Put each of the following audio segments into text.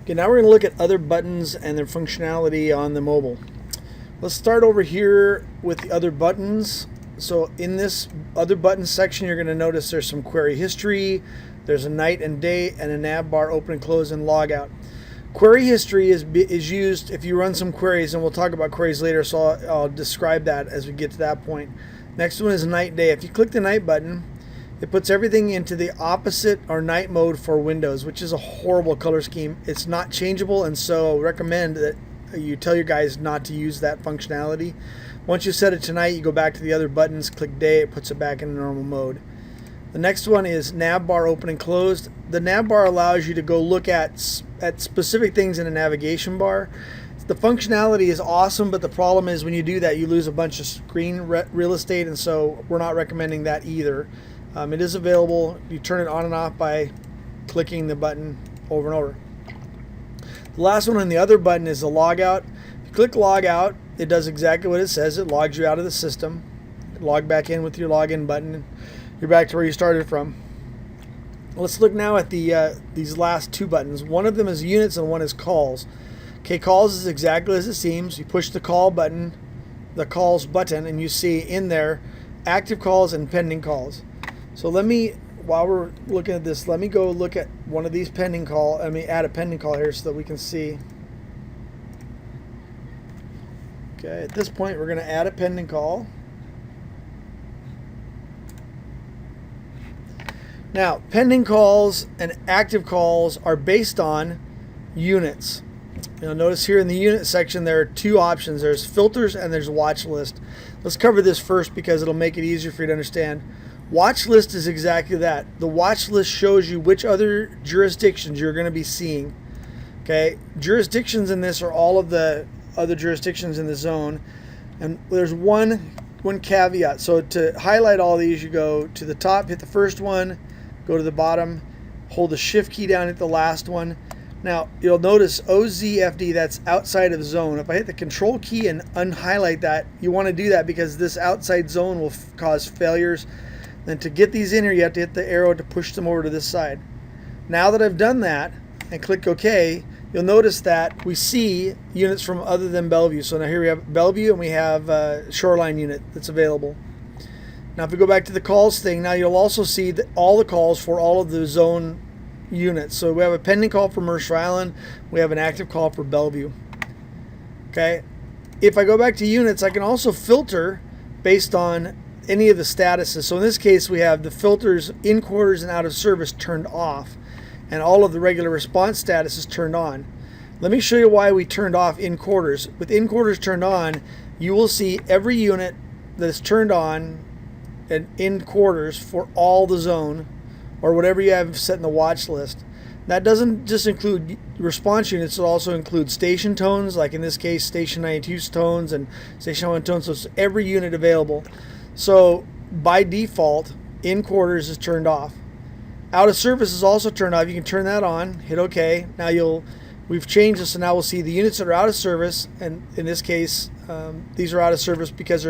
Okay, now we're going to look at other buttons and their functionality on the mobile. Let's start over here with the other buttons. So in this other buttons section, you're going to notice there's some query history, there's a night and day, and a nav bar open and close and log out. Query history is used if you run some queries, and we'll talk about queries later, so I'll describe that as we get to that point. Next one is night day. If you click the night button, it puts everything into the opposite or night mode for Windows, which is a horrible color scheme. It's not changeable, and so I recommend that you tell your guys not to use that functionality. Once you set it to night, you go back to the other buttons, click day, it puts it back in normal mode. The next one is nav bar open and closed. The nav bar allows you to go look at specific things in a navigation bar. The functionality is awesome, but the problem is when you do that, you lose a bunch of screen real estate, and so we're not recommending that either. It is available. You turn it on and off by clicking the button over and over. The last one on the other button is the logout. If you click logout, it does exactly what it says. It logs you out of the system. Log back in with your login button. You're back to where you started from. Let's look now at these last two buttons. One of them is units and one is calls. Okay, calls is exactly as it seems. You push the call button, the calls button, and you see in there active calls and pending calls. So while we're looking at this, let me go look at one of these pending call. Let me add a pending call here so that we can see. Okay, at this point we're going to add a pending call. Now, pending calls and active calls are based on units. You'll notice here in the unit section there are two options. There's filters and there's watch list. Let's cover this first because it'll make it easier for you to understand. Watch list is exactly that. The watch list shows you which other jurisdictions you're going to be seeing. Okay, jurisdictions in this are all of the other jurisdictions in the zone, and there's one caveat. So to highlight all these, you go to the top, hit the first one, go to the bottom, hold the shift key down, hit the last one. Now you'll notice OZFD, that's outside of zone. If I hit the control key and unhighlight that, you want to do that because this outside zone will cause failures. Then to get these in here, you have to hit the arrow to push them over to this side. Now that I've done that and click OK, you'll notice that we see units from other than Bellevue. So now here we have Bellevue and we have a Shoreline unit that's available. Now if we go back to the calls thing, now you'll also see all the calls for all of the zone units. So we have a pending call for Mercer Island. We have an active call for Bellevue. Okay. If I go back to units, I can also filter based on any of the statuses. So in this case, we have the filters in quarters and out of service turned off, and all of the regular response status is turned on. Let me show you why we turned off in quarters. With in quarters turned on, you will see every unit that is turned on and in quarters for all the zone or whatever you have set in the watch list. That doesn't just include response units, it also includes station tones, like in this case station 92's tones and station 1 tones, so it's every unit available. So by default, in quarters is turned off. Out of service is also turned off. You can turn that on, hit OK. Now we've changed this, so now we'll see the units that are out of service, and in this case, these are out of service because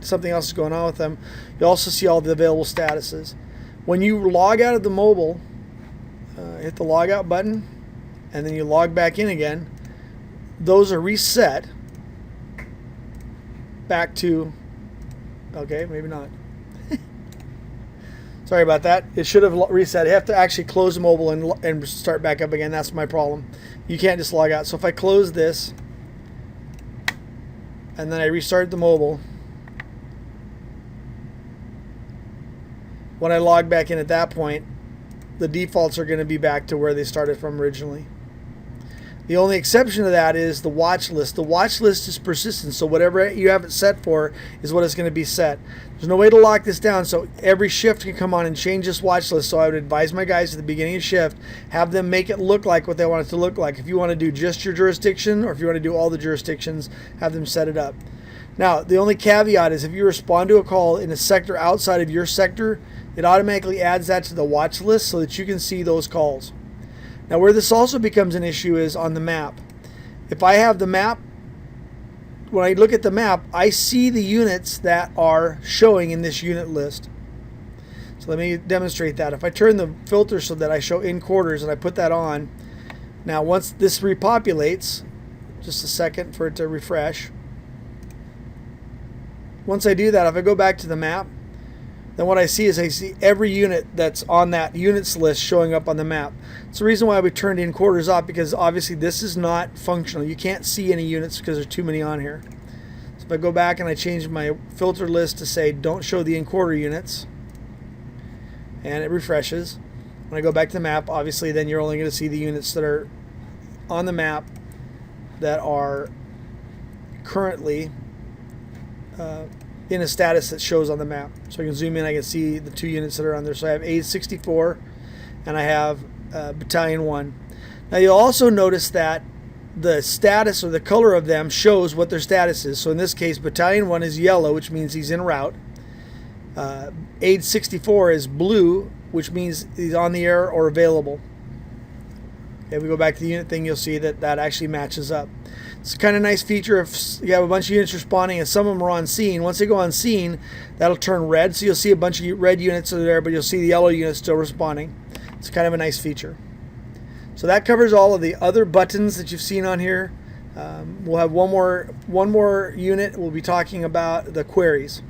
something else is going on with them. You also see all the available statuses. When you log out of the mobile, hit the logout button, and then you log back in again. Those are reset back to. Okay, maybe not. Sorry about that. It should have reset. I have to actually close the mobile and start back up again. That's my problem. You can't just log out. So if I close this and then I restart the mobile, when I log back in at that point, the defaults are going to be back to where they started from originally. The only exception to that is the watch list. The watch list is persistent, so whatever you have it set for is what it's going to be set. There's no way to lock this down, so every shift can come on and change this watch list. So I would advise my guys at the beginning of shift, have them make it look like what they want it to look like. If you want to do just your jurisdiction, or if you want to do all the jurisdictions, have them set it up. Now, the only caveat is if you respond to a call in a sector outside of your sector, it automatically adds that to the watch list so that you can see those calls. Now, where this also becomes an issue is on the map. If I have the map, when I look at the map, I see the units that are showing in this unit list. So let me demonstrate that. If I turn the filter so that I show in quarters and I put that on, Now once this repopulates, just a second for it to refresh. Once I do that, if I go back to the map, then what I see is I see every unit that's on that units list showing up on the map. It's the reason why we turned in quarters off, because obviously this is not functional. You can't see any units because there's too many on here. So if I go back and I change my filter list to say don't show the in quarter units, and it refreshes. When I go back to the map, obviously then you're only going to see the units that are on the map that are currently in a status that shows on the map. So I can zoom in, I can see the 2 units that are on there. So I have A64 and I have Battalion 1. Now you'll also notice that the status or the color of them shows what their status is. So in this case, Battalion 1 is yellow, which means he's en route. Aid 64 is blue, which means he's on the air or available. If we go back to the unit thing, you'll see that that actually matches up. It's a kind of nice feature if you have a bunch of units responding and some of them are on scene. Once they go on scene, that'll turn red. So you'll see a bunch of red units are there, but you'll see the yellow units still responding. It's kind of a nice feature. So that covers all of the other buttons that you've seen on here. We'll have one more unit. We'll be talking about the queries.